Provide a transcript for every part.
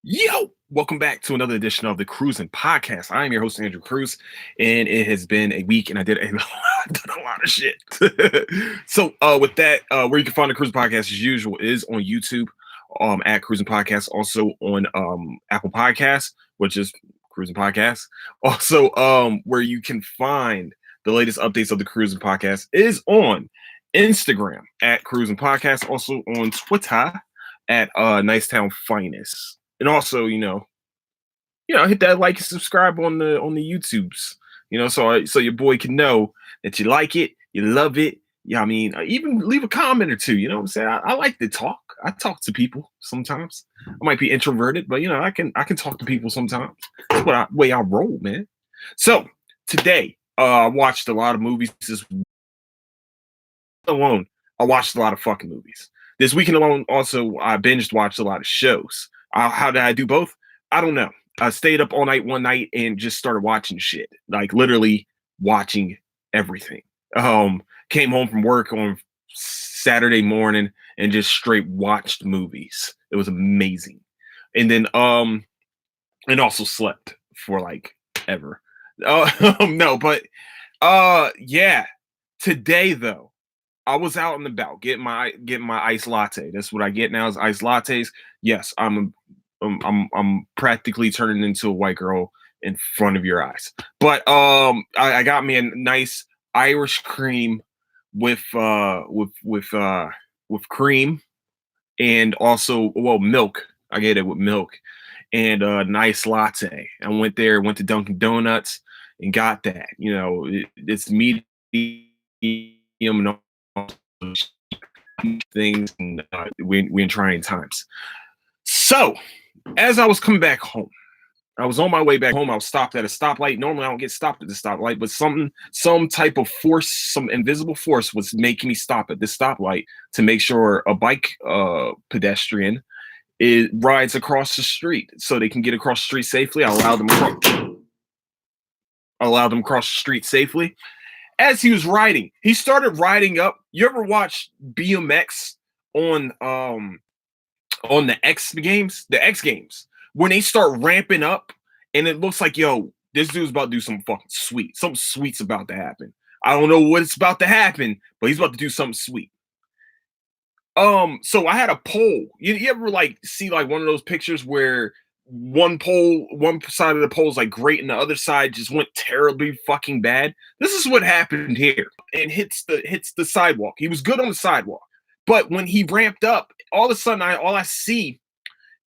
Yo, welcome back to another edition of the Cruising Podcast. I am your host, Andrew Cruz, and it has been a week and I did a, done a lot of shit. With that, where you can find the Cruising Podcast as usual is on YouTube, at Cruising Podcast, also on Apple Podcasts, which is Cruising Podcast. Also, where you can find the latest updates of the Cruising Podcast is on Instagram at Cruising Podcast, also on Twitter at Nicetown Finest. And also, hit that like and subscribe on the YouTubes. So your boy can know that you like it, you love it. Yeah, I mean, even leave a comment or two. You know what I'm saying? I like to talk. I talk to people sometimes. I might be introverted, but I can talk to people sometimes. That's way I roll, man. So today, I watched a lot of movies this alone. I watched a lot of fucking movies. This weekend alone, also, I binged watched a lot of shows. How did I do both? I don't know. I stayed up all night one night and just started watching shit, like literally watching everything. Came home from work on Saturday morning and just straight watched movies. It was amazing. And then and also slept for like ever. No, but yeah. Today though, I was out and about getting my iced latte. That's what I get now is iced lattes. Yes, I'm practically turning into a white girl in front of your eyes. But I got me a nice Irish cream with with cream and also milk. I get it with milk and a nice latte. I went to Dunkin' Donuts and got that. It's medium and all things, and we're in trying times. So, as I was coming back home, I was on my way back home. I was stopped at a stoplight. Normally, I don't get stopped at the stoplight, but some type of force, some invisible force, was making me stop at this stoplight to make sure a bike pedestrian rides across the street so they can get across the street safely. I allowed them across the street safely. As he was riding, he started riding up. You ever watch BMX on the X Games, when they start ramping up and it looks like, yo, this dude's about to do something fucking sweet. Something sweet's about to happen. I don't know what it's about to happen, but he's about to do something sweet. So I had a pole. You ever like see like one of those pictures where one side of the pole is like great and the other side just went terribly fucking bad? This is what happened here and hits the sidewalk. He was good on the sidewalk, but when he ramped up, all of a sudden all I see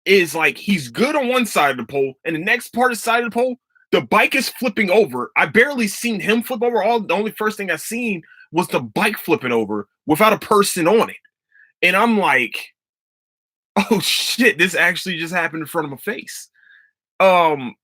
is like he's good on one side of the pole, and the next part of the side of the pole, the bike is flipping over. I barely seen him flip over. The only first thing I seen was the bike flipping over without a person on it. And I'm like, oh shit, this actually just happened in front of my face. Um,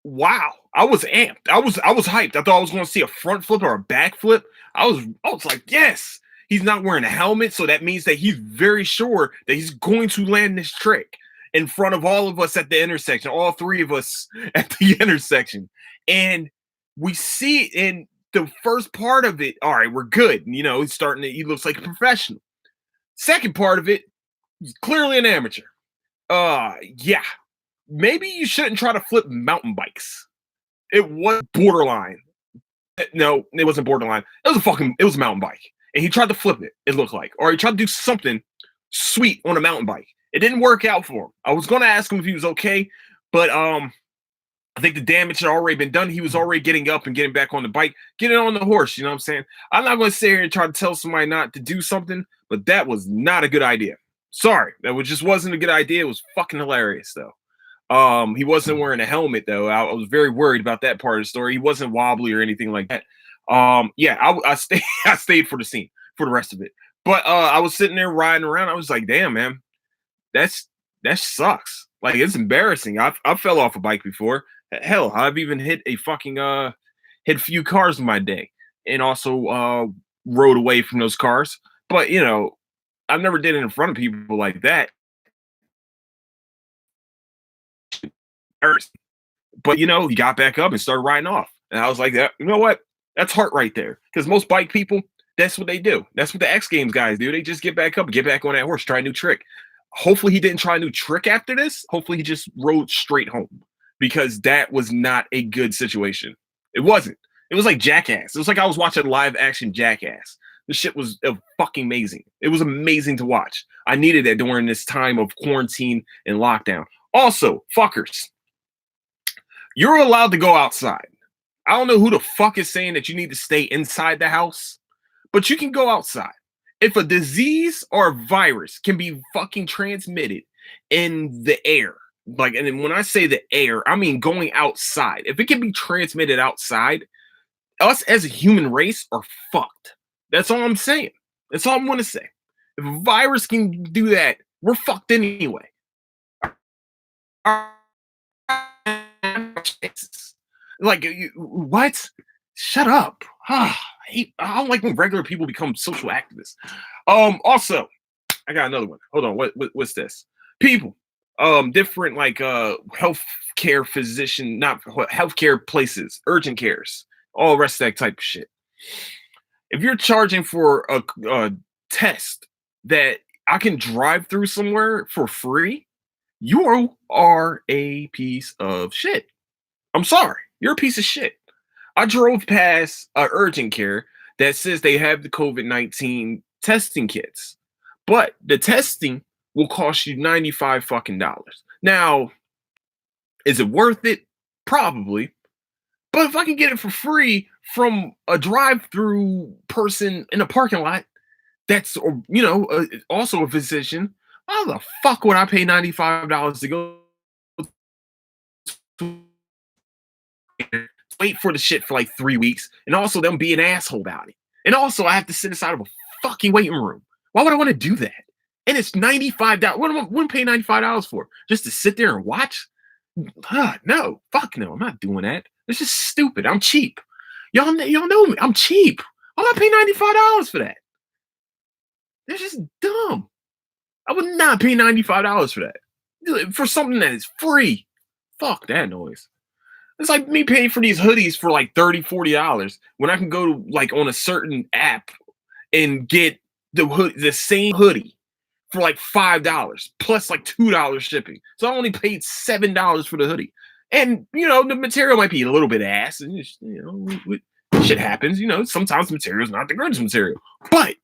wow. I was amped. I was hyped. I thought I was gonna see a front flip or a back flip. I was like, yes. He's not wearing a helmet, so that means that he's very sure that he's going to land this trick in front of all of us at the intersection, all three of us at the intersection. And we see in the first part of it, all right, we're good. He's starting to, he looks like a professional. Second part of it, he's clearly an amateur. Yeah. Maybe you shouldn't try to flip mountain bikes. It was borderline. No, it wasn't borderline. It was a mountain bike. And he tried to flip it, it looked like. Or he tried to do something sweet on a mountain bike. It didn't work out for him. I was gonna ask him if he was okay, but I think the damage had already been done. He was already getting up and getting back on the bike, getting on the horse. You know what I'm saying? I'm not going to sit here and try to tell somebody not to do something, but that was not a good idea. Sorry, just wasn't a good idea. It was fucking hilarious though. He wasn't wearing a helmet though. I was very worried about that part of the story. He wasn't wobbly or anything like that. Yeah, I stayed. I stayed for the scene for the rest of it. But I was sitting there riding around. I was like, damn, man, that sucks. Like it's embarrassing. I fell off a bike before. Hell, I've even hit a few cars in my day, and also rode away from those cars. But I've never did it in front of people like that. But he got back up and started riding off, and I was like, "That you know what? That's heart right there." Because most bike people, that's what they do. That's what the X Games guys do. They just get back up, get back on that horse, try a new trick. Hopefully he didn't try a new trick after this. Hopefully he just rode straight home because that was not a good situation. It wasn't. It was like Jackass. It was like I was watching live action Jackass. This shit was fucking amazing. It was amazing to watch. I needed it during this time of quarantine and lockdown. Also, fuckers, you're allowed to go outside. I don't know who the fuck is saying that you need to stay inside the house, but you can go outside. If a disease or a virus can be fucking transmitted in the air, like, and when I say the air, I mean going outside. If it can be transmitted outside, us as a human race are fucked. That's all I'm saying. That's all I'm going to say. If a virus can do that, we're fucked anyway. Like, what? Shut up. I don't like when regular people become social activists. Also, I got another one. Hold on. What's this? People, different like healthcare physician, not healthcare places, urgent cares, all the rest of that type of shit. If you're charging for a test that I can drive through somewhere for free, you are a piece of shit. I'm sorry. You're a piece of shit. I drove past an urgent care that says they have the COVID-19 testing kits, but the testing will cost you $95 fucking dollars. Now, is it worth it? Probably. But if I can get it for free from a drive-through person in a parking lot, that's, also a physician, how the fuck would I pay $95 to go wait for the shit for like 3 weeks, and also them be an asshole about it? And also, I have to sit inside of a fucking waiting room. Why would I want to do that? And it's $95. What am I pay $95 for? Just to sit there and watch? No, fuck no, I'm not doing that. It's just stupid. I'm cheap. Y'all know me. I'm cheap. I'm not paying $95 for that. They're just dumb. I would not pay $95 for that. For something that is free. Fuck that noise. It's like me paying for these hoodies for like $30, $40 when I can go to like on a certain app and get the same hoodie for like $5 plus like $2 shipping. So I only paid $7 for the hoodie. And, the material might be a little bit ass. And, shit happens. Sometimes the material is not the greatest material. But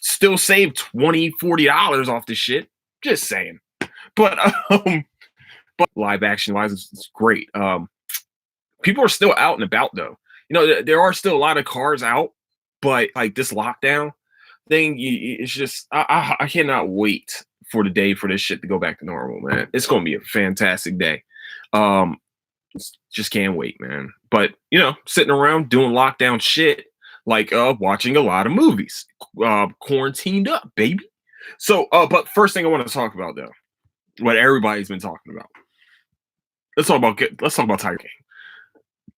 still save $20, $40 off this shit. Just saying. But live action wise, it's great. People are still out and about, though. There are still a lot of cars out. But, like, this lockdown thing, it's just, I cannot wait for the day for this shit to go back to normal, man. It's going to be a fantastic day. Just can't wait, man. But sitting around doing lockdown shit, like watching a lot of movies, quarantined up, baby. So, but first thing I want to talk about, though, what everybody's been talking about. Let's talk about Tiger King.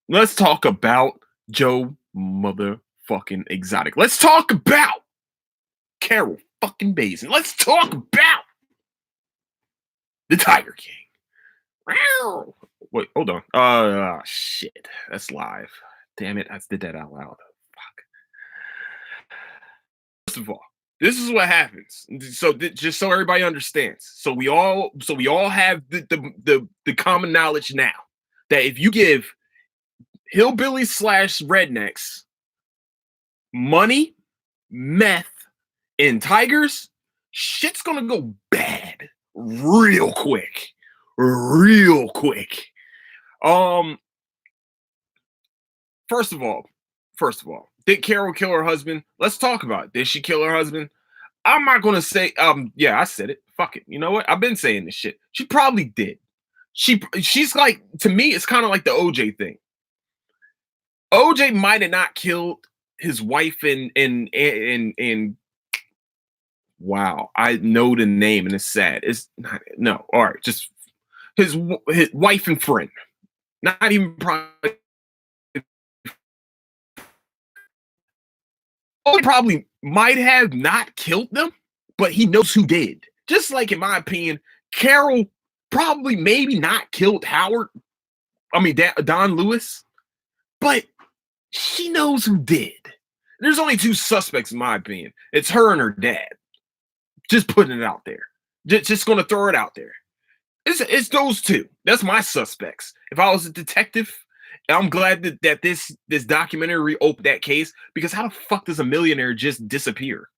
Let's talk about Joe motherfucking Exotic. Let's talk about Carol fucking Bazin. Let's talk about the Tiger King. Wait, hold on. Shit. That's live. Damn it. I did that out loud. Fuck. First of all, this is what happens. So just so everybody understands. So we all have the common knowledge now that if you give hillbillies / rednecks money, meth, and tigers, shit's gonna go bad real quick. First of all, did Carol kill her husband? Let's talk about it. Did she kill her husband? I'm not gonna say, yeah, I said it. Fuck it. You know what? I've been saying this shit. She probably did. She's like, to me, it's kind of like the OJ thing. OJ might have not killed his wife and wow, I know the name and it's sad. It's not, no, all right, just his wife and friend. Not even probably might have not killed them, but he knows who did. Just like in my opinion, Carol probably maybe not killed Howard. I mean Don Lewis, but she knows who did. There's only two suspects in my opinion. It's her and her dad. Just putting it out there. Just going to throw it out there. It's those two. That's my suspects. If I was a detective, I'm glad that this documentary reopened that case, because how the fuck does a millionaire just disappear?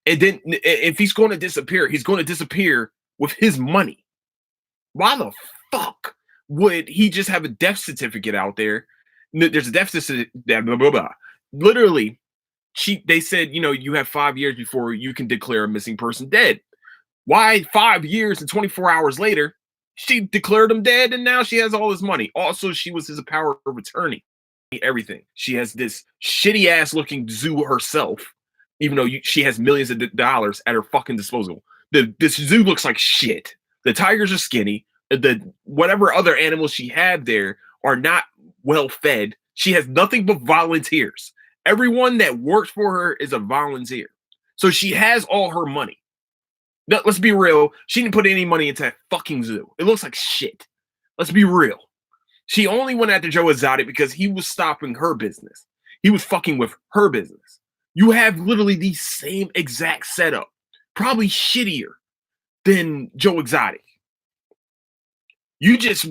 And then if he's going to disappear, he's going to disappear with his money. Why the fuck would he just have a death certificate out there? There's a death certificate. Blah, blah, blah. Literally, they said, you have 5 years before you can declare a missing person dead. Why 5 years and 24 hours later, she declared him dead, and now she has all his money. Also, she was his power of attorney. Everything. She has this shitty ass looking zoo herself, even though she has millions of dollars at her fucking disposal. This zoo looks like shit. The tigers are skinny. The whatever other animals she had there are not well fed. She has nothing but volunteers. Everyone that works for her is a volunteer. So she has all her money. No, let's be real. She didn't put any money into that fucking zoo. It looks like shit. Let's be real. She only went after Joe Exotic because he was stopping her business. He was fucking with her business. You have literally the same exact setup, probably shittier than Joe Exotic. You just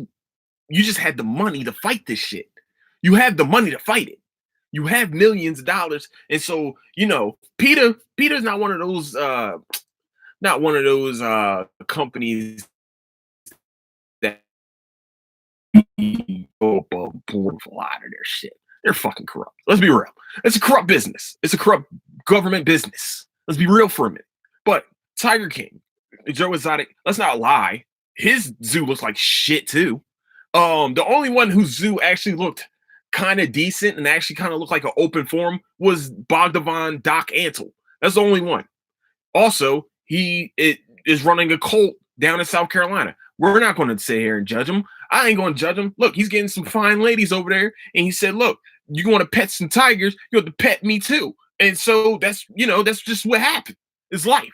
had the money to fight this shit. You have the money to fight it. You have millions of dollars, and so Peter's not one of those companies that go above board with a lot of their shit. They're fucking corrupt. Let's be real. It's a corrupt business. It's a corrupt government business. Let's be real for a minute. But Tiger King, Joe Exotic, let's not lie. His zoo looks like shit too. The only one whose zoo actually looked kind of decent and actually kind of looked like an open forum was Bogdavan Doc Antle. That's the only one. Also, he is running a cult down in South Carolina. We're not going to sit here and judge him. I ain't going to judge him. Look, he's getting some fine ladies over there, and he said, "Look, you want to pet some tigers? You have to pet me too." And so that's just what happened. It's life.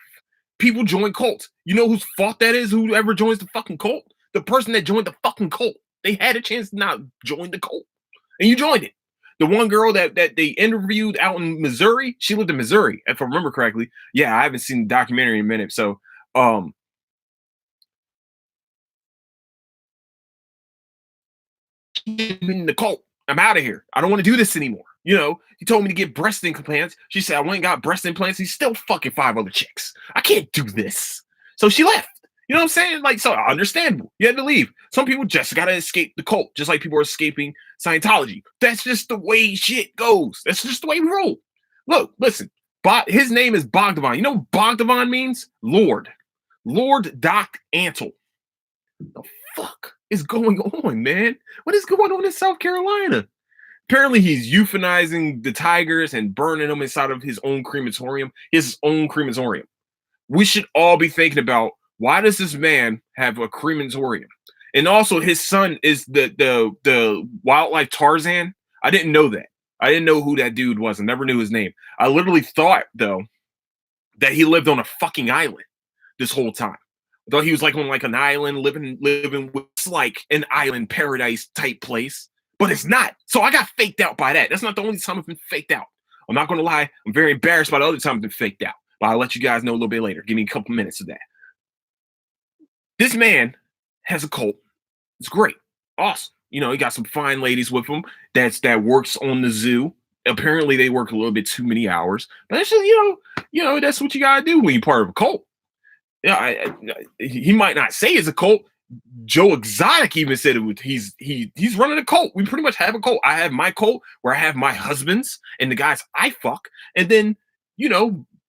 People join cults. You know whose fault that is? Whoever joins the fucking cult, the person that joined the fucking cult. They had a chance to not join the cult, and you joined it. The one girl that they interviewed out in Missouri, she lived in Missouri, if I remember correctly. Yeah, I haven't seen the documentary in a minute. So, in the cult, I'm out of here. I don't want to do this anymore. He told me to get breast implants. She said I went and got breast implants. He's still fucking 5 other chicks. I can't do this. So she left. You know what I'm saying? Like, so understandable. You had to leave. Some people just gotta escape the cult, just like people are escaping Scientology. That's just the way shit goes. That's just the way we roll. Look, listen. His name is Bogdavan. You know what Bogdavan means? Lord. Lord Doc Antle. The fuck is going on, man? What is going on in South Carolina? Apparently, he's euthanizing the tigers and burning them inside of his own crematorium. His own crematorium. We should all be thinking about, why does this man have a crematorium? And also, his son is the wildlife Tarzan. I didn't know that. I didn't know who that dude was. I never knew his name. I literally thought, though, that he lived on a fucking island this whole time. I thought he was like on like an island, living with like an island paradise type place. But it's not. So I got faked out by that. That's not the only time I've been faked out. I'm not going to lie. I'm very embarrassed by the other time I've been faked out. But I'll let you guys know a little bit later. Give me a couple minutes of that. This man has a cult. It's great. Awesome. He got some fine ladies with him that works on the zoo. Apparently, they work a little bit too many hours. But it's just, that's what you got to do when you're part of a cult. Yeah, he might not say it's a cult. Joe Exotic even said he's running a cult. We pretty much have a cult. I have my cult where I have my husbands and the guys I fuck. And then,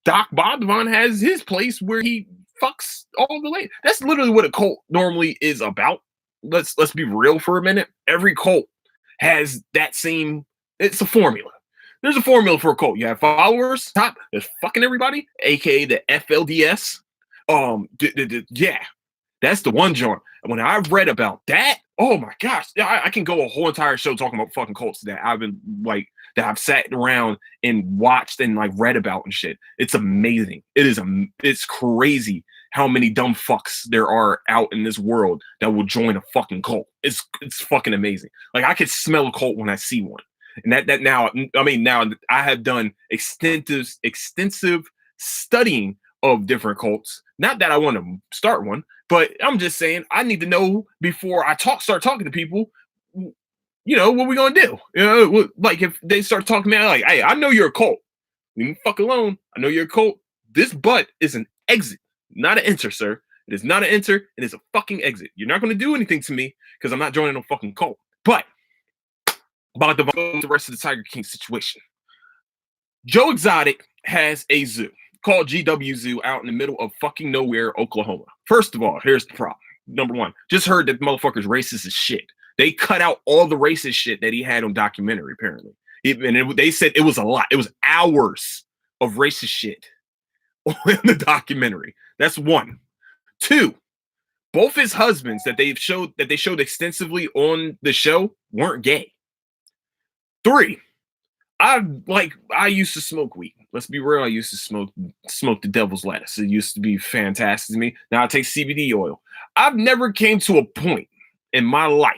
Doc Bogdavan has his place where he fucks all the ladies. That's literally what a cult normally is about. Let's be real for a minute. Every cult has that same, it's a formula. There's a formula for a cult. You have followers, top, there's fucking everybody, aka the FLDS. Yeah. That's the one joint. When I read about that, oh my gosh, I can go a whole entire show talking about fucking cults that I've sat around and watched and like read about and shit. It's amazing. It's crazy how many dumb fucks there are out in this world that will join a fucking cult. It's fucking amazing. Like, I could smell a cult when I see one. And that now I have done extensive studying of different cults. Not that I want to start one, but I'm just saying I need to know before I start talking to people. What we gonna do? Like if they start talking to me, like, hey, I know you're a cult. Leave me fuck alone. I know you're a cult. This butt is an exit, not an enter, sir. It is not an enter. It is a fucking exit. You're not gonna do anything to me because I'm not joining no fucking cult. But about the rest of the Tiger King situation, Joe Exotic has a zoo called GW Zoo out in the middle of fucking nowhere, Oklahoma. First of all, here's the problem. Number one, just heard that motherfucker's racist as shit. They cut out all the racist shit that he had on documentary, apparently. They said it was a lot. It was hours of racist shit in the documentary. That's one. Two, both his husbands that they showed extensively on the show weren't gay. Three, I used to smoke weed. Let's be real. I used to smoke the devil's lettuce. It used to be fantastic to me. Now I take CBD oil. I've never came to a point in my life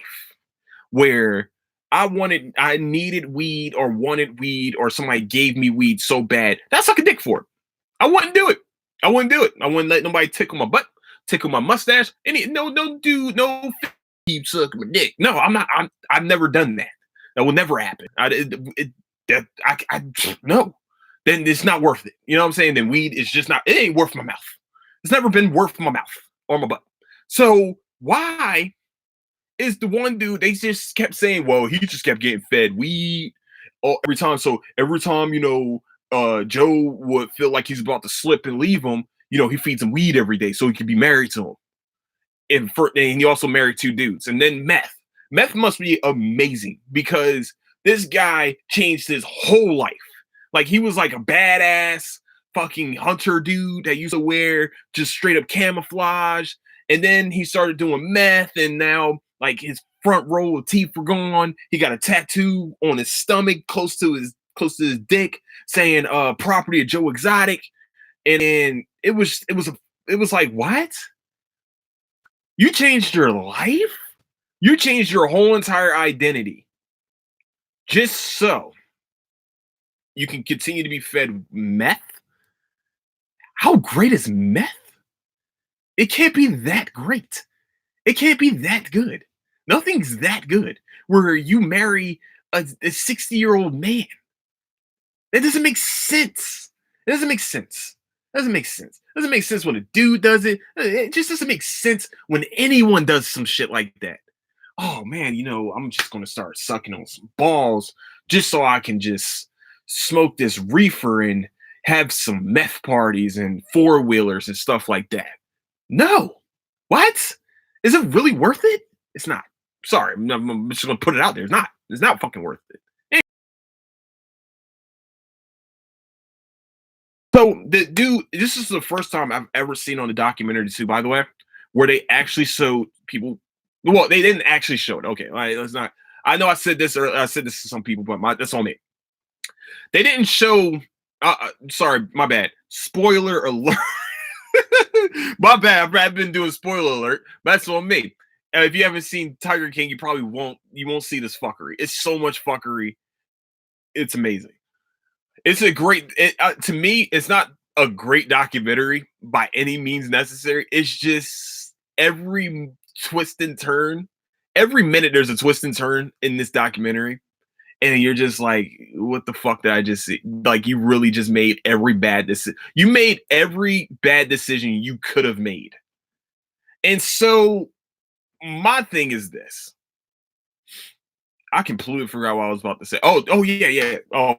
where I needed weed or wanted weed or somebody gave me weed so bad that I suck a dick for it. I wouldn't do it. I wouldn't let nobody tickle my butt, tickle my mustache. No keep sucking my dick. No, I'm not. I've never done that. That will never happen. No. Then it's not worth it. You know what I'm saying? Then weed is just not. It ain't worth my mouth. It's never been worth my mouth or my butt. So why is the one dude they just kept saying, well, he just kept getting fed weed every time. So every time, Joe would feel like he's about to slip and leave him, he feeds him weed every day so he could be married to him. And he also married two dudes. And then meth. Meth must be amazing because this guy changed his whole life. Like he was like a badass fucking hunter dude that used to wear just straight up camouflage. And then he started doing meth, and now like his front row of teeth were gone. He got a tattoo on his stomach close to his dick saying property of Joe Exotic. And then it was like, what? You changed your life? You changed your whole entire identity just so you can continue to be fed meth? How great is meth? It can't be that great. It can't be that good. Nothing's that good where you marry a 60-year-old man. That doesn't make sense. It doesn't make sense. It doesn't make sense. It doesn't make sense when a dude does it. It just doesn't make sense when anyone does some shit like that. Oh man, I'm just gonna start sucking on some balls just so I can just smoke this reefer and have some meth parties and four-wheelers and stuff like that. No. What? Is it really worth it? It's not. Sorry, I'm just gonna put it out there. It's not. It's not fucking worth it. So the dude, this is the first time I've ever seen on a documentary too, by the way, where they actually showed people. Well, they didn't actually show it. Okay, all right, let's not. I know I said this earlier. I said this to some people, but that's on me. They didn't show. Sorry, my bad. Spoiler alert. My bad. I've been doing spoiler alert. That's on me. If you haven't seen Tiger King, you probably won't. You won't see this fuckery. It's so much fuckery. It's amazing. It's a great. To me, it's not a great documentary by any means necessary. It's just every twist and turn. Every minute there's a twist and turn in this documentary. And you're just like, what the fuck did I just see? Like, you really just made every bad decision. You made every bad decision you could have made. And so my thing is this. I completely forgot what I was about to say. Oh, yeah. Oh,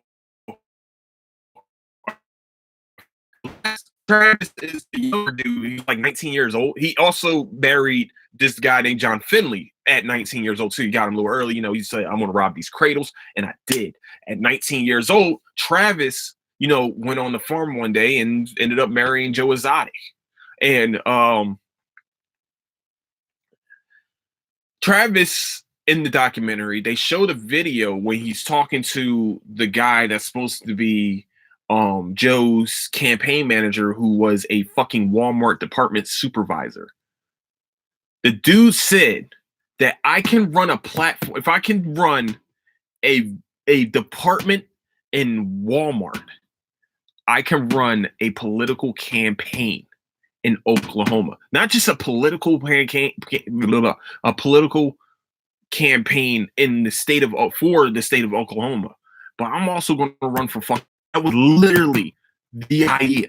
Travis is the younger dude. He's like 19 years old. He also married this guy named John Finley at 19 years old too. He got him a little early. He said, I'm gonna rob these cradles. And I did. At 19 years old, Travis, went on the farm one day and ended up marrying Joe Exotic. And Travis, in the documentary, they showed a video when he's talking to the guy that's supposed to be Joe's campaign manager, who was a fucking Walmart department supervisor. The dude said that I can run a platform, if I can run a department in Walmart, I can run a political campaign in Oklahoma. Not just a political campaign, a political campaign in the state of for the state of Oklahoma, but I'm also going to run for fuck. That was literally the idea,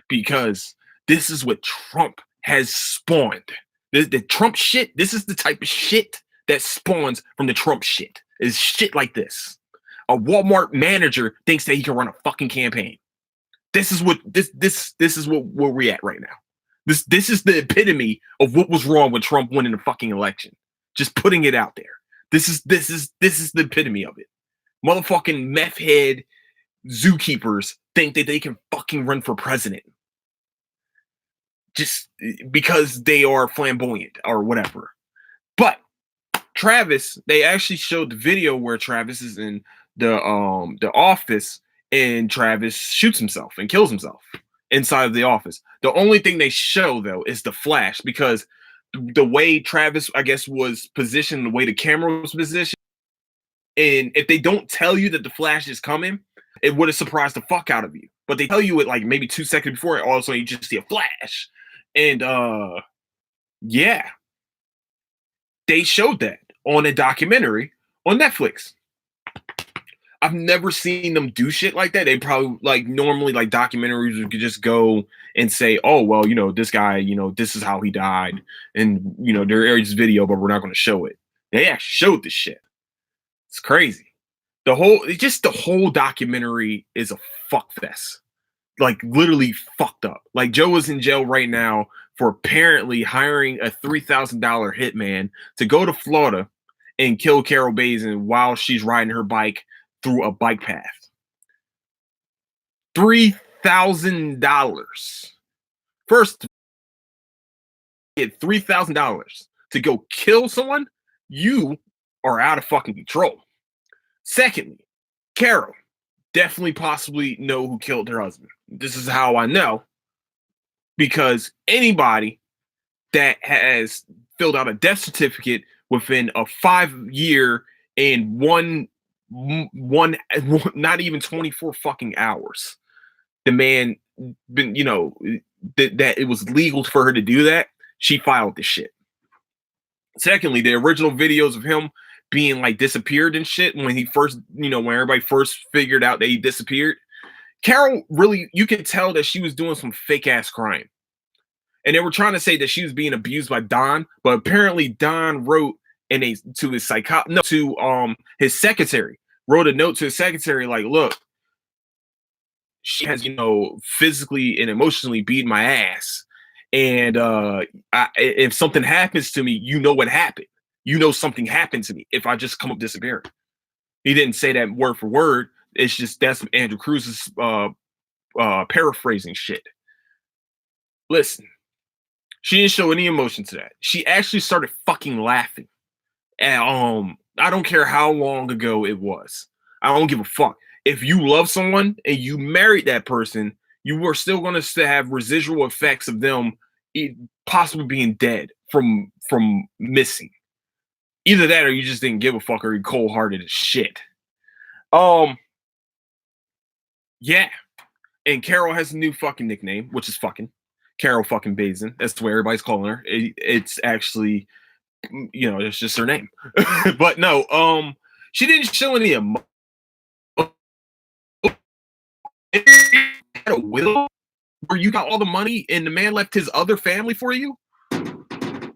because this is what Trump has spawned. The Trump shit. This is the type of shit that spawns from the Trump shit. Is shit like this. A Walmart manager thinks that he can run a fucking campaign. This is what this is what where we're at right now. This is the epitome of what was wrong with Trump winning the fucking election. Just putting it out there. This is the epitome of it. Motherfucking meth head zookeepers think that they can fucking run for president just because they are flamboyant or whatever. But Travis, they actually showed the video where Travis is in the office and Travis shoots himself and kills himself inside of the office. The only thing they show though is the flash, because the way Travis, I guess, was positioned, the way the camera was positioned, and if they don't tell you that the flash is coming, it would have surprised the fuck out of you. But they tell you it like maybe 2 seconds before, and all of a sudden you just see a flash. And yeah, they showed that on a documentary on Netflix. I've never seen them do shit like that. They probably, like, normally, like, documentaries would just go and say, oh, well, you know, this guy, you know, this is how he died. And, you know, there is video, but we're not going to show it. They actually showed this shit. It's crazy. The whole documentary is a fuck fest. Like, literally fucked up. Like, Joe is in jail right now for apparently hiring a $3,000 hitman to go to Florida and kill Carol Bazin while she's riding her bike through a bike path. $3,000. First, get $3,000 to go kill someone, you are out of fucking control. Secondly, Carol definitely possibly know who killed her husband. This is how I know, because anybody that has filled out a death certificate within a 5-year and one not even 24 fucking hours, the man been, you know, that it was legal for her to do that, she filed this shit. Secondly, the original videos of him being like disappeared and shit, when he first, you know, when everybody first figured out that he disappeared, Carol really, you could tell that she was doing some fake ass crime. And they were trying to say that she was being abused by Don, but apparently Don wrote to his his secretary, wrote a note to his secretary like, look, she has, you know, physically and emotionally beat my ass. And if something happens to me, you know what happened. You know something happened to me if I just come up disappearing. He didn't say that word for word. It's just that's Andrew Cruz's paraphrasing shit. Listen, she didn't show any emotion to that. She actually started fucking laughing. And I don't care how long ago it was. I don't give a fuck. If you love someone and you married that person, you are still going to have residual effects of them possibly being dead from missing. Either that or you just didn't give a fuck, or you cold-hearted as shit. Yeah. And Carol has a new fucking nickname, which is fucking Carol fucking Bazin. That's the way everybody's calling her. It's actually, you know, it's just her name. But no, she didn't show any emotion. A will where you got all the money and the man left his other family for you?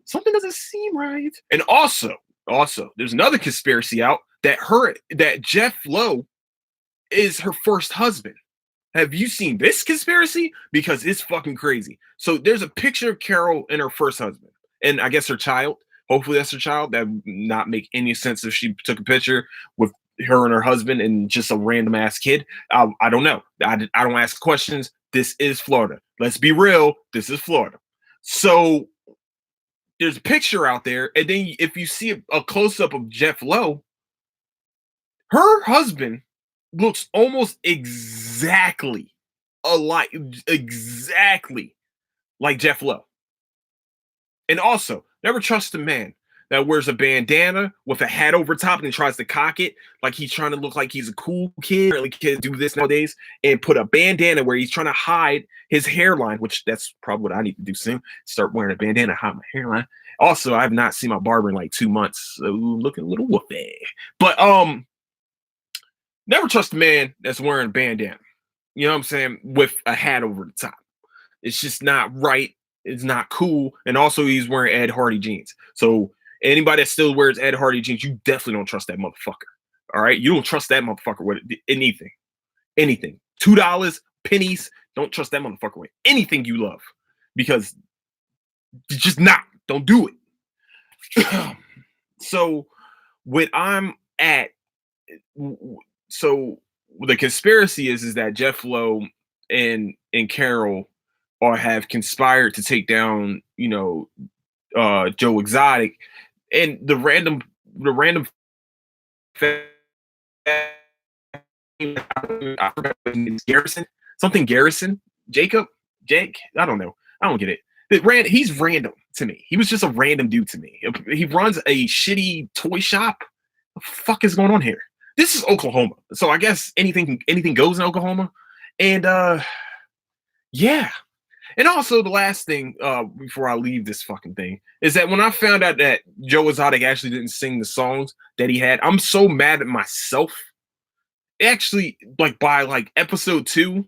Something doesn't seem right. And also, there's another conspiracy out that Jeff Lowe is her first husband. Have you seen this conspiracy? Because it's fucking crazy. So there's a picture of Carol and her first husband, and I guess her child. Hopefully that's her child. That would not make any sense if she took a picture with her and her husband and just a random ass kid. I don't know. I don't ask questions. This is Florida. Let's be real. This is Florida. So there's a picture out there, and then if you see a close-up of Jeff Lowe, her husband looks almost exactly like Jeff Lowe. And also, never trust a man that wears a bandana with a hat over top and tries to cock it like he's trying to look like he's a cool kid. Really, kids do this nowadays, and put a bandana where he's trying to hide his hairline, which that's probably what I need to do soon. Start wearing a bandana, hide my hairline. Also, I have not seen my barber in like 2 months, so looking a little woofy. But never trust a man that's wearing a bandana. You know what I'm saying? With a hat over the top. It's just not right. It's not cool. And also, he's wearing Ed Hardy jeans. So anybody that still wears Ed Hardy jeans, you definitely don't trust that motherfucker. All right, you don't trust that motherfucker with anything, anything. $2, pennies. Don't trust that motherfucker with anything you love, because it's just not. Don't do it. So what I'm at, so the conspiracy is that Jeff Lowe and Carol have conspired to take down, Joe Exotic, and the random I forgot his name, Garrison, something Garrison, Jake, I don't know, I don't get it. He's random to me. He was just a random dude to me. He runs a shitty toy shop. What the fuck is going on here? This is Oklahoma, so I guess anything goes in Oklahoma. And yeah. And also, the last thing before I leave this fucking thing is that when I found out that Joe Exotic actually didn't sing the songs that he had, I'm so mad at myself. Actually, like by like episode 2,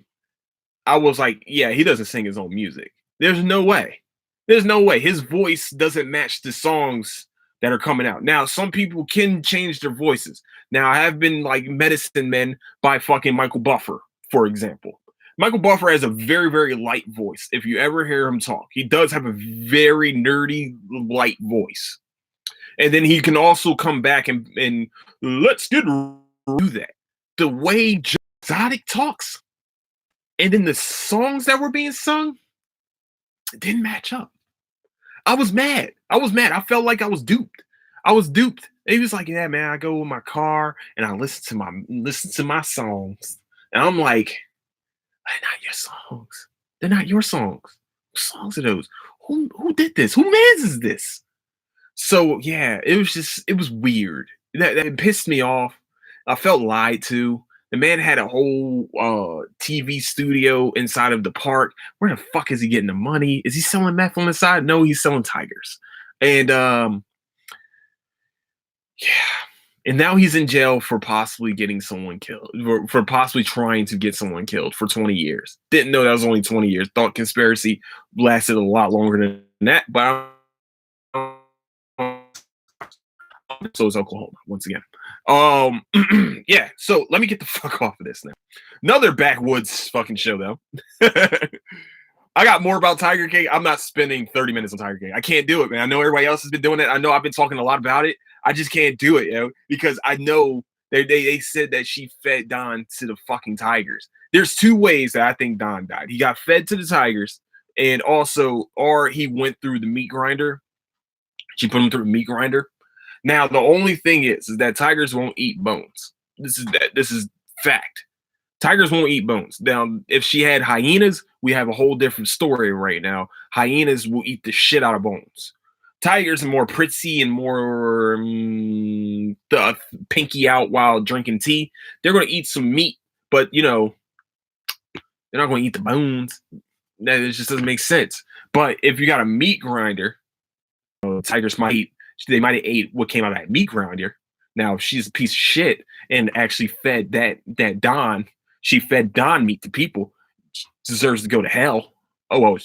I was like, yeah, he doesn't sing his own music. There's no way. There's no way. His voice doesn't match the songs that are coming out. Now, some people can change their voices. Now, I have been like Medicine Men by fucking Michael Buffer, for example. Michael Buffer has a very, very light voice. If you ever hear him talk, he does have a very nerdy, light voice. And then he can also come back and let's get do that. The way Joe Exotic talks, and then the songs that were being sung, it didn't match up. I was mad. I felt like I was duped. And he was like, "Yeah, man, I go in my car and I listen to my songs." And I'm like, "They're not your songs. They're not your songs. What songs are those? Who did this? Who mans is this?" So yeah, it was weird. That pissed me off. I felt lied to. The man had a whole TV studio inside of the park. Where the fuck is he getting the money? Is he selling meth on the side? No, he's selling tigers. And yeah. And now he's in jail for possibly getting someone killed, for possibly trying to get someone killed for 20 years. Didn't know that was only 20 years. Thought conspiracy lasted a lot longer than that, but so is Oklahoma once again. Yeah, so let me get the fuck off of this now. Another backwoods fucking show though. I got more about Tiger King. I'm not spending 30 minutes on Tiger King. I can't do it, man. I know everybody else has been doing it. I know I've been talking a lot about it. I just can't do it, because I know they said that she fed Don to the fucking tigers. There's 2 ways that I think Don died. He got fed to the tigers, and also, or he went through the meat grinder. She put him through the meat grinder. Now, the only thing is that tigers won't eat bones. This is fact. Tigers won't eat bones. Now, if she had hyenas, we have a whole different story right now. Hyenas will eat the shit out of bones. Tigers are more prissy and more pinky out while drinking tea. They're going to eat some meat, but, they're not going to eat the bones. That just doesn't make sense. But if you got a meat grinder, tigers might have ate what came out of that meat grinder. Now, if she's a piece of shit and actually fed that Don, she fed Don meat to people, she deserves to go to hell. Oh, well,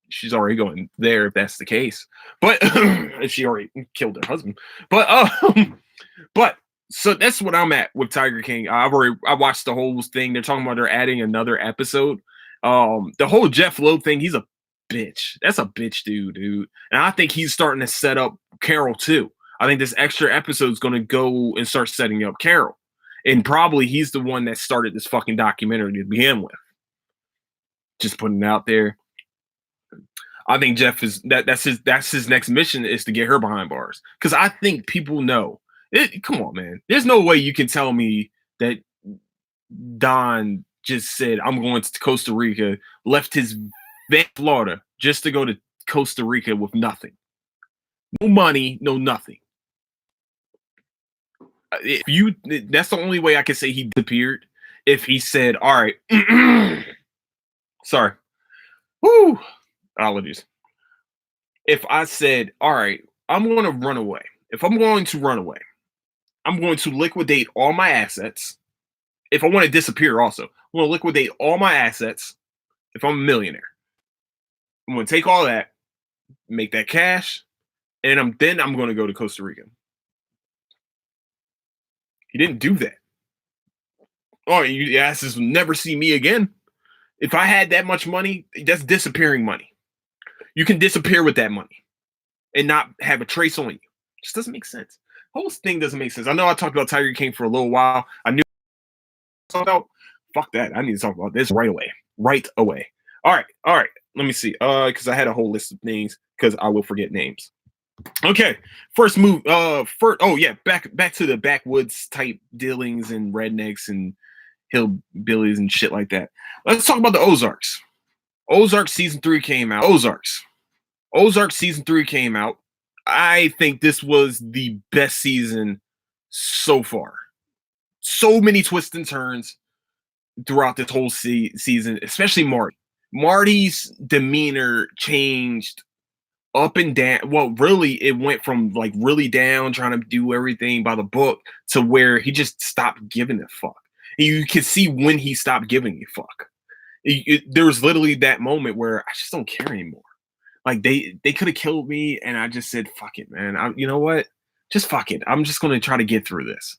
she's already going there if that's the case. But if she already killed her husband. But so that's what I'm at with Tiger King. I watched the whole thing. They're talking about they're adding another episode. The whole Jeff Lowe thing, he's a bitch. That's a bitch dude. And I think he's starting to set up Carol too. I think this extra episode is going to go and start setting up Carol. And probably he's the one that started this fucking documentary to begin with. Just putting it out there. I think Jeff that's his next mission is to get her behind bars. Because I think people know. Come on, man. There's no way you can tell me that Don just said, I'm going to Costa Rica, left his Florida just to go to Costa Rica with nothing. No money, no nothing. If you, that's the only way I can say he disappeared. If he said, "All right, sorry, whoo, allergies." If I said, "All right, I'm going to run away. If I'm going to run away, I'm going to liquidate all my assets. If I want to disappear, also, I'm going to liquidate all my assets. If I'm a millionaire, I'm going to take all that, make that cash, and I'm going to go to Costa Rica." He didn't do that. Oh, you asses will never see me again. If I had that much money, that's disappearing money. You can disappear with that money and not have a trace on you. It just doesn't make sense. The whole thing doesn't make sense. I know I talked about Tiger King for a little while. I knew about fuck that. I need to talk about this right away. Right away. All right. Let me see. Because I had a whole list of things because I will forget names. Okay, first move. Back to the backwoods type dealings and rednecks and hillbillies and shit like that. Let's talk about the Ozarks. Ozark season 3 came out. Ozark season 3 came out. I think this was the best season so far. So many twists and turns throughout this whole season, especially Marty. Marty's demeanor changed up and down. Well, really, it went from like really down, trying to do everything by the book, to where he just stopped giving a fuck. And you can see when he stopped giving a fuck. There was literally that moment where I just don't care anymore. Like they could have killed me, and I just said, "Fuck it, man. You know what? Just fuck it. I'm just going to try to get through this."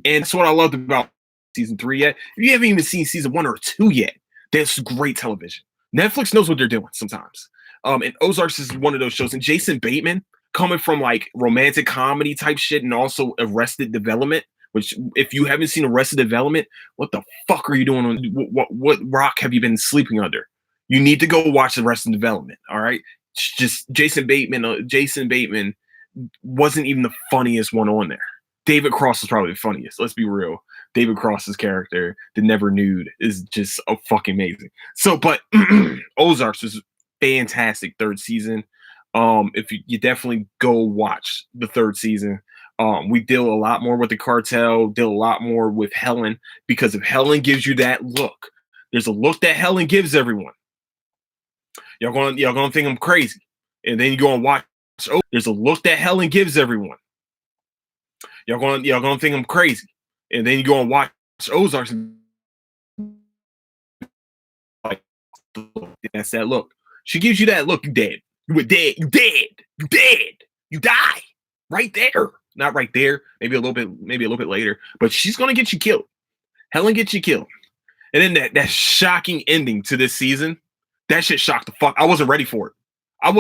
And that's what I loved about season 3 yet. If you haven't even seen season 1 or 2 yet, that's great television. Netflix knows what they're doing sometimes. And Ozarks is one of those shows. And Jason Bateman, coming from like romantic comedy type shit and also Arrested Development, which if you haven't seen Arrested Development, what the fuck are you doing? What rock have you been sleeping under? You need to go watch Arrested Development. All right. It's just Jason Bateman. Jason Bateman wasn't even the funniest one on there. David Cross is probably the funniest. Let's be real. David Cross's character, the Never Nude, is just fucking amazing. So, but Ozarks was fantastic third season. If you definitely go watch the third season. We deal a lot more with the cartel, deal a lot more with Helen, because if Helen gives you that look, there's a look that Helen gives everyone. Y'all gonna think I'm crazy. And then you go and watch. Oh, there's a look that Helen gives everyone. Y'all gonna think I'm crazy. And then you go and watch Ozarks. And like, that's that look. She gives you that look. You dead. You were dead. You dead. You dead. You die. Right there. Not right there. Maybe a little bit later. But she's gonna get you killed. Helen gets you killed. And then that shocking ending to this season. That shit shocked the fuck. I wasn't ready for it. I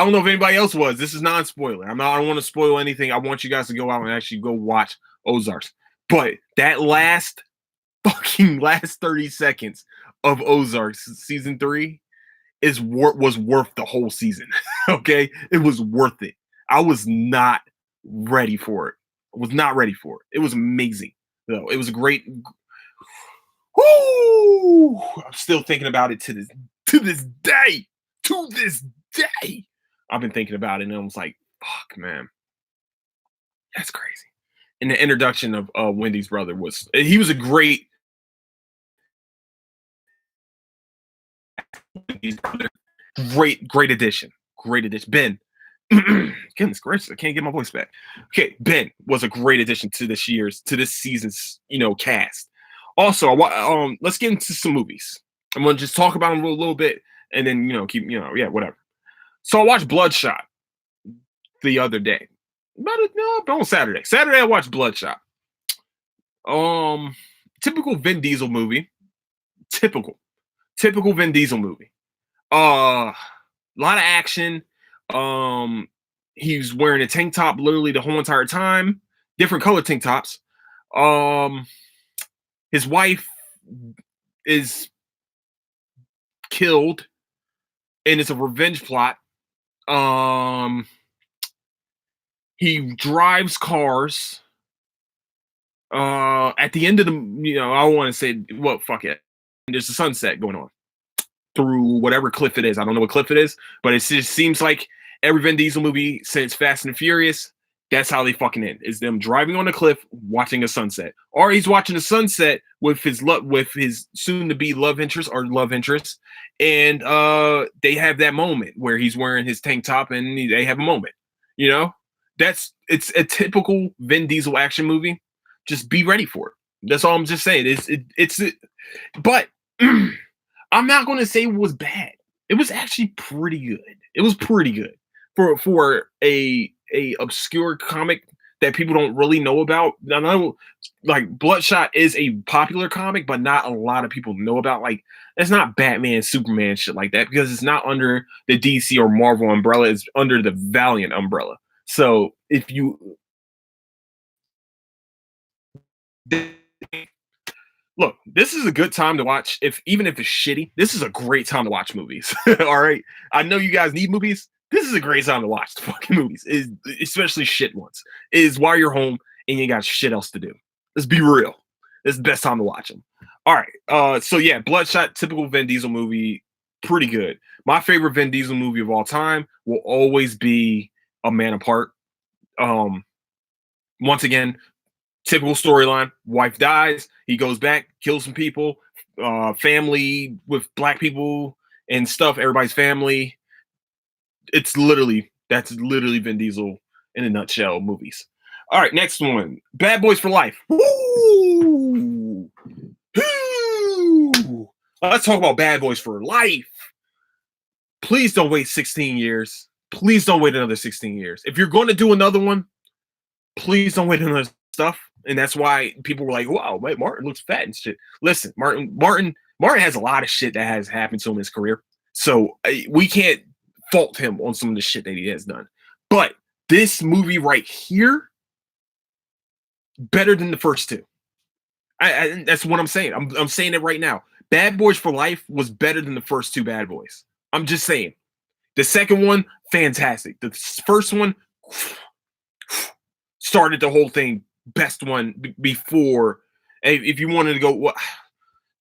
don't know if anybody else was. This is non-spoiler. I don't want to spoil anything. I want you guys to go out and actually go watch Ozarks. But that last 30 seconds of Ozarks season 3 was worth the whole season. Okay? It was worth it. I was not ready for it. It was amazing. Though. It was a great. Woo! I'm still thinking about it to this day. To this day. I've been thinking about it, and I was like, fuck, man. That's crazy. And the introduction of Wendy's brother was a great addition. Great addition. Ben. Goodness gracious, I can't get my voice back. Okay, Ben was a great addition to this season's, cast. Also, let's get into some movies. I'm gonna just talk about them a little bit, and then whatever. So I watched Bloodshot the other day. On Saturday. Saturday I watched Bloodshot. Typical Vin Diesel movie. Typical Vin Diesel movie. A lot of action. He's wearing a tank top literally the whole entire time. Different color tank tops. His wife is killed, and it's a revenge plot. He drives cars. At the end of the, I want to say, well, fuck it. There's a sunset going on through whatever cliff it is. I don't know what cliff it is, but it just seems like every Vin Diesel movie since Fast and Furious, That's how they fucking end. Is them driving on a cliff, watching a sunset, or he's watching a sunset with his soon to be love interest or love interest, and they have that moment where he's wearing his tank top and they have a moment. You know, it's a typical Vin Diesel action movie. Just be ready for it. That's all I'm just saying. But I'm not going to say it was bad. It was actually pretty good. It was pretty good for a obscure comic that people don't really know about. I know, like Bloodshot is a popular comic, but not a lot of people know about. Like, it's not Batman, Superman, shit like that, because it's not under the DC or Marvel umbrella. It's under the Valiant umbrella. So if you look, this is a good time to watch. Even if it's shitty, this is a great time to watch movies. All right, I know you guys need movies. This is a great time to watch the fucking movies, especially shit ones. Is while you're home and you got shit else to do. Let's be real. It's the best time to watch them. All right. So yeah, Bloodshot, typical Vin Diesel movie, pretty good. My favorite Vin Diesel movie of all time will always be A Man Apart. Once again, typical storyline. Wife dies. He goes back, kills some people. Family with black people and stuff. Everybody's family. That's literally Vin Diesel in a nutshell movies. All right, next one. Bad Boys for Life. Woo! Woo! Let's talk about Bad Boys for Life. Please don't wait 16 years. Please don't wait another 16 years. If you're going to do another one, please don't wait another stuff. And that's why people were like, wow, wait, Martin looks fat and shit. Listen, Martin has a lot of shit that has happened to him in his career. So we can't fault him on some of the shit that he has done. But this movie right here, better than the first two. That's what I'm saying. I'm saying it right now. Bad Boys for Life was better than the first two Bad Boys. I'm just saying. The second one, fantastic. The first one started the whole thing. Best one before. If you wanted to go,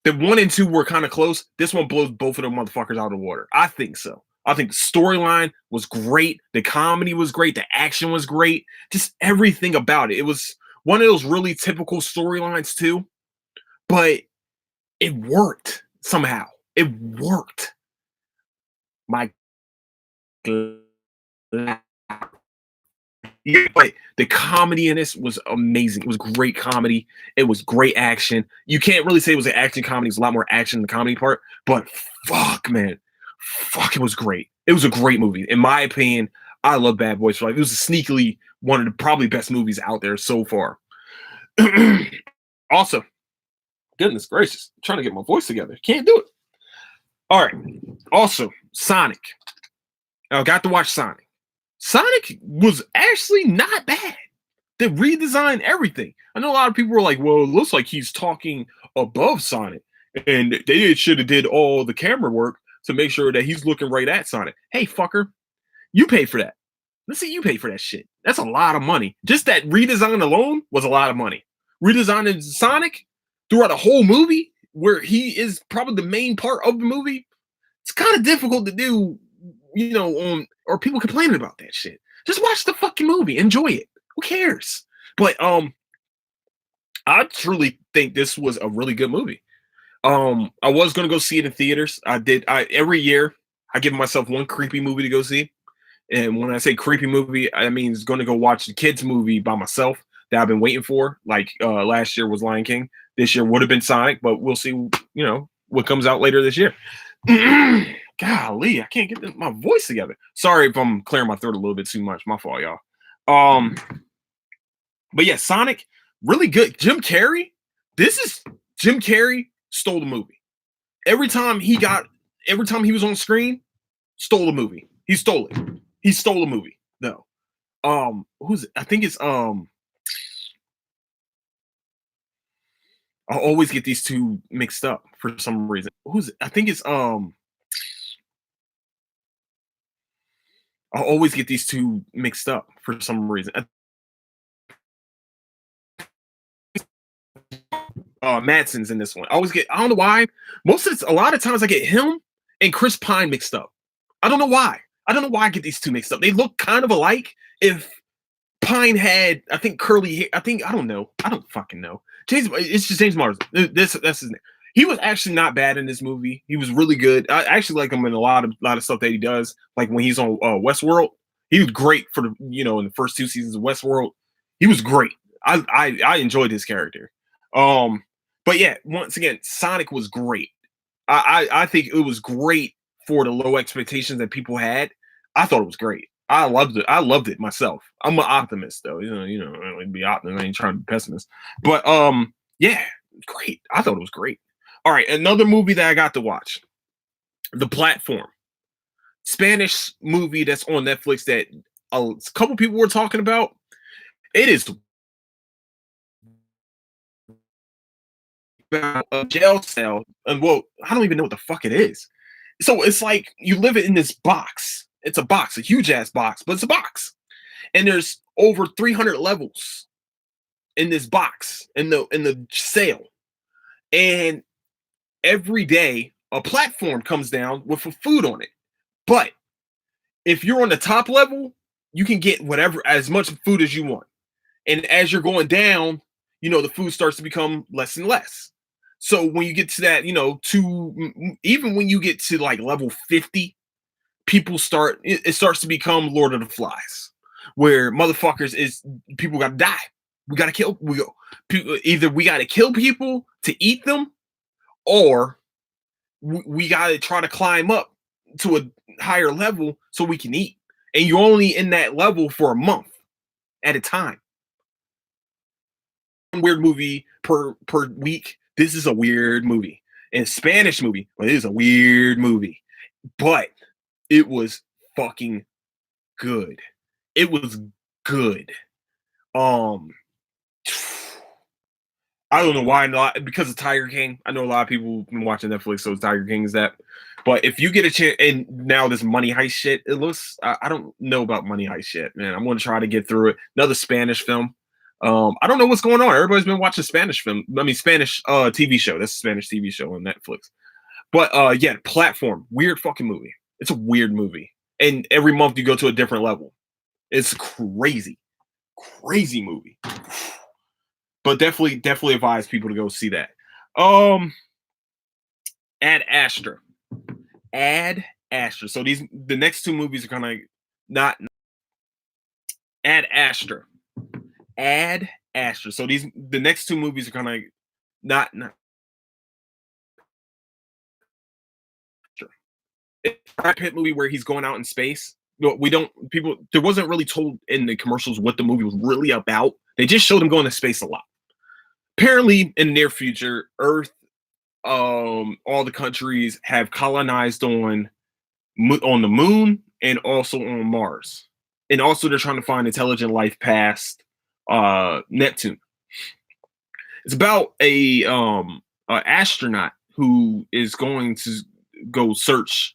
the 1 and 2 were kind of close. This one blows both of them motherfuckers out of the water. I think so. I think the storyline was great. The comedy was great. The action was great. Just everything about it. It was one of those really typical storylines too, but it worked somehow. It worked. My yeah, but the comedy in this was amazing. It was great comedy. It was great action. You can't really say it was an action comedy. It's a lot more action in the comedy part, but fuck, man. Fuck, it was great. It was a great movie. In my opinion, I love Bad Boys for Life. It was sneakily one of the probably best movies out there so far. Also, goodness gracious, I'm trying to get my voice together. Can't do it. All right. Also, Sonic. I got to watch Sonic. Sonic was actually not bad. They redesigned everything. I know a lot of people were like, well, it looks like he's talking above Sonic. And they should have did all the camera work to make sure that he's looking right at Sonic. Hey, fucker, you pay for that. Let's see, you pay for that shit. That's a lot of money. Just that redesign alone was a lot of money. Redesigning Sonic throughout a whole movie where he is probably the main part of the movie, it's kind of difficult to do, or people complaining about that shit. Just watch the fucking movie. Enjoy it. Who cares? But I truly think this was a really good movie. I was gonna go see it in theaters. Every year I give myself one creepy movie to go see. And when I say creepy movie, I mean it's gonna go watch the kids movie by myself that I've been waiting for. Like last year was Lion King. This year would have been Sonic, but we'll see, what comes out later this year. Golly, I can't get my voice together. Sorry if I'm clearing my throat a little bit too much. My fault, y'all. But yeah, Sonic, really good. Jim Carrey Jim Carrey stole the movie. Every time he was on screen, stole the movie. He stole it. He stole the movie. No. Who's it? I think it's I always get these two mixed up for some reason. Who's it? I think it's I always get these two mixed up for some reason. Madsen's in this one. I don't know why. A lot of times I get him and Chris Pine mixed up. I don't know why. I get these two mixed up. They look kind of alike. If Pine had, I think, curly hair. I don't know. I don't fucking know. It's just James Marsden. That's his name. He was actually not bad in this movie. He was really good. I actually like him in a lot of stuff that he does. Like when he's on Westworld, he was great for the in the first 2 seasons of Westworld. He was great. I enjoyed his character. But yeah, once again, Sonic was great. I think it was great for the low expectations that people had. I thought it was great. I loved it. I loved it myself. I'm an optimist though. I don't really be optimist. I ain't trying to be pessimist. But yeah, great. I thought it was great. All right, another movie that I got to watch. The Platform. Spanish movie that's on Netflix that a couple people were talking about. It is about a jail cell, and well, I don't even know what the fuck it is. So it's like you live in this box. It's a box, a huge ass box, but it's a box, and there's over 300 levels in this box in the cell, and every day a platform comes down with food on it. But if you're on the top level, you can get whatever as much food as you want, and as you're going down, the food starts to become less and less. So when you get to that, even when you get to like level 50, it starts to become Lord of the Flies, where motherfuckers is people gotta die. We gotta kill. Either we gotta kill people to eat them, or we gotta try to climb up to a higher level so we can eat. And you're only in that level for a month at a time. Weird movie per week. This is a weird movie. And Spanish movie, well, it is a weird movie, but it was fucking good. It was good. I don't know why not, because of Tiger King. I know a lot of people have been watching Netflix, so Tiger King is that. But if you get a chance, and now this Money Heist shit, it looks, I don't know about Money Heist shit, man. I'm going to try to get through it. Another Spanish film. I don't know what's going on. Everybody's been watching Spanish TV show. That's a Spanish TV show on Netflix. But yeah, Platform. Weird fucking movie. It's a weird movie. And every month you go to a different level. It's crazy. Crazy movie. But definitely advise people to go see that. Ad Astra. Ad Astra. So the next two movies are gonna not Ad Astra. Ad Astra. So the next two movies are gonna not it's a Brad Pitt movie where he's going out in space. There wasn't really told in the commercials what the movie was really about. They just showed him going to space a lot. Apparently, in the near future, Earth, all the countries have colonized on the moon and also on Mars, and also they're trying to find intelligent life past Neptune. It's about a astronaut who is going to go search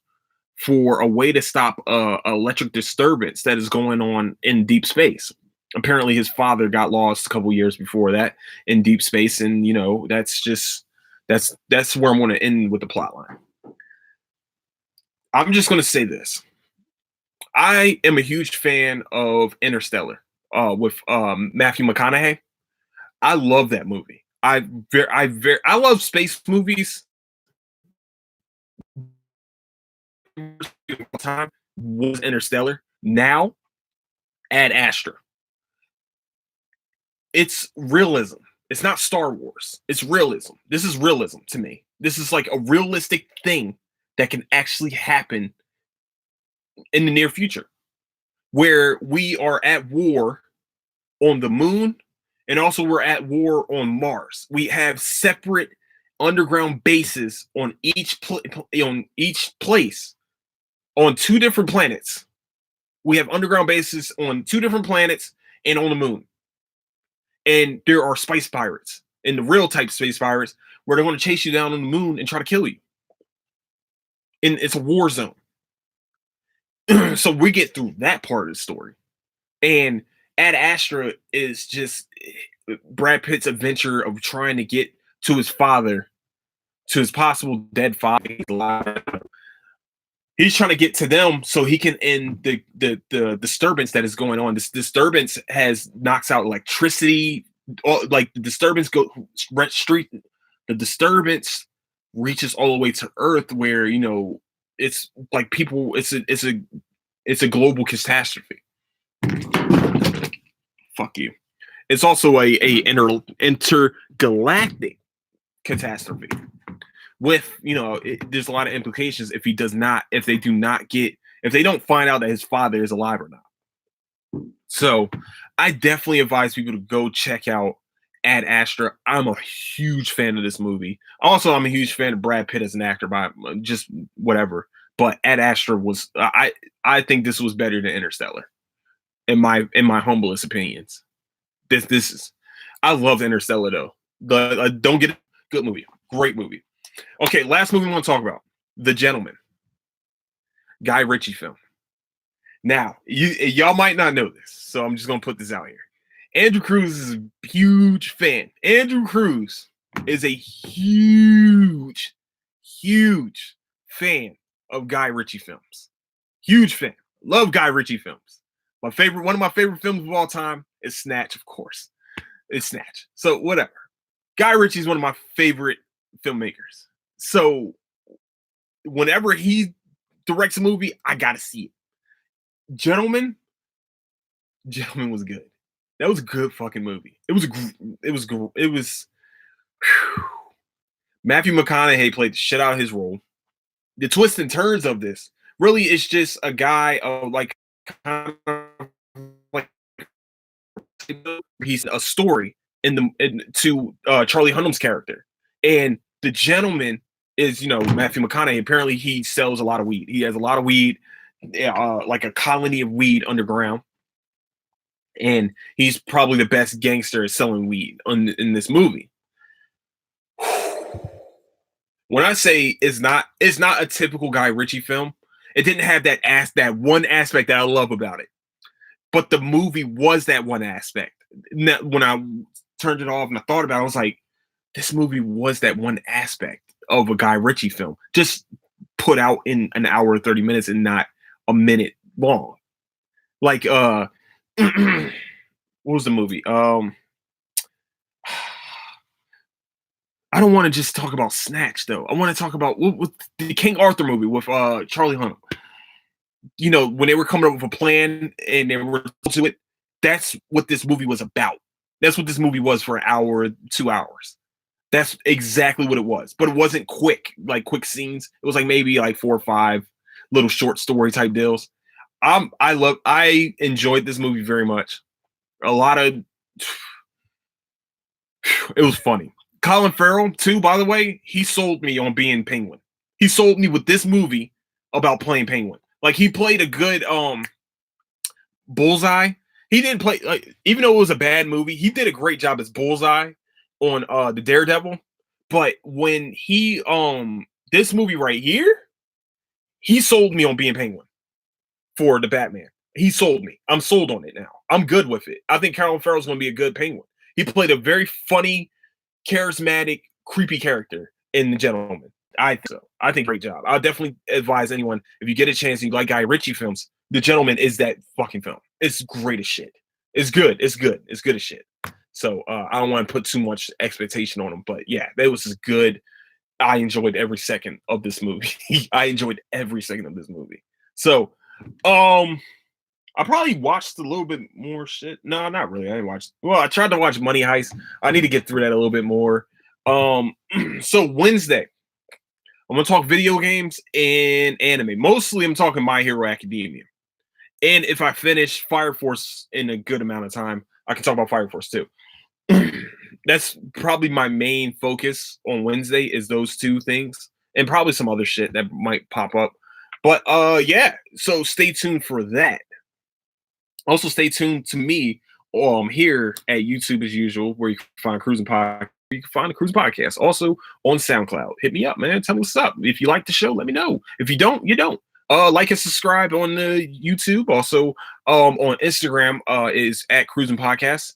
for a way to stop electric disturbance that is going on in deep space. Apparently his father got lost a couple years before that in deep space, and that's where I'm going to end with the plot line. I'm just going to say this. I am a huge fan of Interstellar with Matthew McConaughey. I love that movie. I love space movies. Time was Interstellar. Now, Ad Astra. It's realism. It's not Star Wars. It's realism. This is realism to me. This is like a realistic thing that can actually happen in the near future, where we are at war on the moon, and also we're at war on Mars. We have separate underground bases on each place on two different planets. We have underground bases on two different planets and on the moon. And there are space pirates, and the real type space pirates, where they're going to chase you down on the moon and try to kill you. And it's a war zone. So we get through that part of the story. And Ad Astra is just Brad Pitt's adventure of trying to get to his father, to his possible dead father. He's trying to get to them so he can end the disturbance that is going on. This disturbance has knocks out electricity. Like the disturbance street. The disturbance reaches all the way to Earth, where it's like people. It's a global catastrophe. Fuck you. It's also a intergalactic catastrophe. With there's a lot of implications if they don't find out that his father is alive or not. So I definitely advise people to go check out Ad Astra. I'm a huge fan of this movie. Also, I'm a huge fan of Brad Pitt as an actor, by just whatever. But Ad Astra was I think this was better than Interstellar, in my humblest opinions. This is I love Interstellar though. But don't get it. Good movie, great movie. Okay, last movie we want to talk about, The Gentleman, Guy Ritchie film. Now, y'all might not know this, so I'm just gonna put this out here. Andrew Cruz is a huge fan. Andrew Cruz is a huge, huge fan of Guy Ritchie films. Huge fan. Love Guy Ritchie films. One of my favorite films of all time is Snatch, of course. It's Snatch. So whatever. Guy Ritchie is one of my favorite filmmakers. So whenever he directs a movie, I gotta see it. Gentleman was good. That was a good fucking movie. It was Matthew McConaughey played the shit out of his role. The twists and turns of this really is just a guy of he's a story to Charlie Hunnam's character, and the Gentleman is Matthew McConaughey. Apparently, he sells a lot of weed. He has a lot of weed, like a colony of weed underground, and he's probably the best gangster at selling weed in this movie. When I say it's not a typical Guy Ritchie film, it didn't have that one aspect that I love about it. But the movie was that one aspect. When I turned it off and I thought about it, I was like, this movie was that one aspect of a Guy Ritchie film, just put out in an hour and 30 minutes and not a minute long. Like, what was the movie? I don't want to just talk about Snatch, though. I want to talk about with the King Arthur movie with Charlie Hunnam. When they were coming up with a plan and they were to it, that's what this movie was about. That's what this movie was for an hour, 2 hours. That's exactly what it was. But it wasn't quick scenes. It was like maybe like 4 or 5 little short story type deals. I enjoyed this movie very much. It was funny. Colin Farrell, too, by the way, he sold me on being Penguin. He sold me with this movie about playing Penguin. Like, he played a good Bullseye. He didn't play, even though it was a bad movie, he did a great job as Bullseye on the Daredevil. But when he this movie right here, he sold me on being Penguin for the Batman. He sold me. I'm sold on it now. I'm good with it. I think Colin Farrell's going to be a good Penguin. He played a very funny, charismatic, creepy character in The Gentleman. I think so. I think great job. I'll definitely advise anyone, if you get a chance and you like Guy Ritchie films, The Gentleman is that fucking film. It's great as shit. It's good. It's good. It's good as shit. So I don't want to put too much expectation on him, but yeah, that was good. I enjoyed every second of this movie. I enjoyed every second of this movie. So I probably watched a little bit more shit. No, not really. I didn't watch. Well, I tried to watch Money Heist. I need to get through that a little bit more. So Wednesday, I'm gonna talk video games and anime. Mostly, I'm talking My Hero Academia. And if I finish Fire Force in a good amount of time, I can talk about Fire Force too. That's probably my main focus on Wednesday is those two things, and probably some other shit that might pop up. But yeah, so stay tuned for that. Also, stay tuned to me here at YouTube as usual, where you can find Cruising Podcast. You can find the Cruising Podcast. Also on SoundCloud. Hit me up, man. Tell me what's up. If you like the show, let me know. If you don't, you don't. Like and subscribe on the YouTube. Also on Instagram is at Cruising Podcast.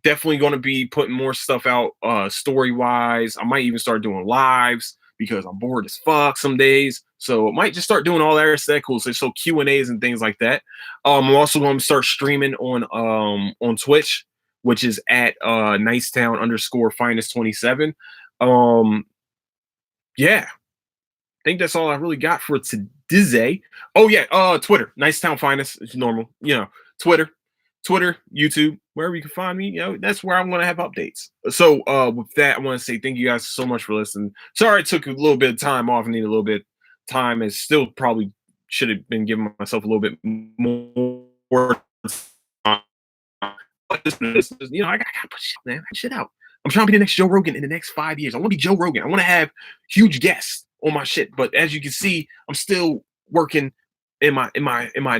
Definitely going to be putting more stuff out story wise. I might even start doing lives because I'm bored as fuck some days. So I might just start doing all that cool. So Q&As and things like that. I'm also going to start streaming on Twitch, which is at Nicetown_finest27. Yeah, I think that's all I really got for today. Oh yeah, Twitter, Nicetown Finest, it's normal. Twitter, YouTube, wherever you can find me. That's where I'm gonna have updates. So with that, I want to say thank you guys so much for listening. Sorry it took a little bit of time off. I need a little bit of time, and still probably should have been giving myself a little bit more time. I gotta put shit out. I'm trying to be the next Joe Rogan in the next 5 years. I want to be Joe Rogan. I want to have huge guests on my shit. But as you can see, I'm still working in my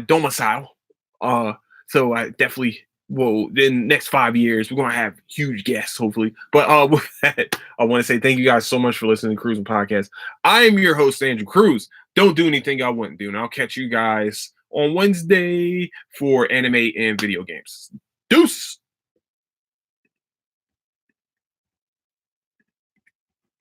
domicile. So I definitely will. In the next 5 years, we're gonna have huge guests, hopefully. But with that, I want to say thank you guys so much for listening to Cruising Podcast. I am your host, Andrew Cruz. Don't do anything I wouldn't do, and I'll catch you guys on Wednesday for anime and video games. Deuce.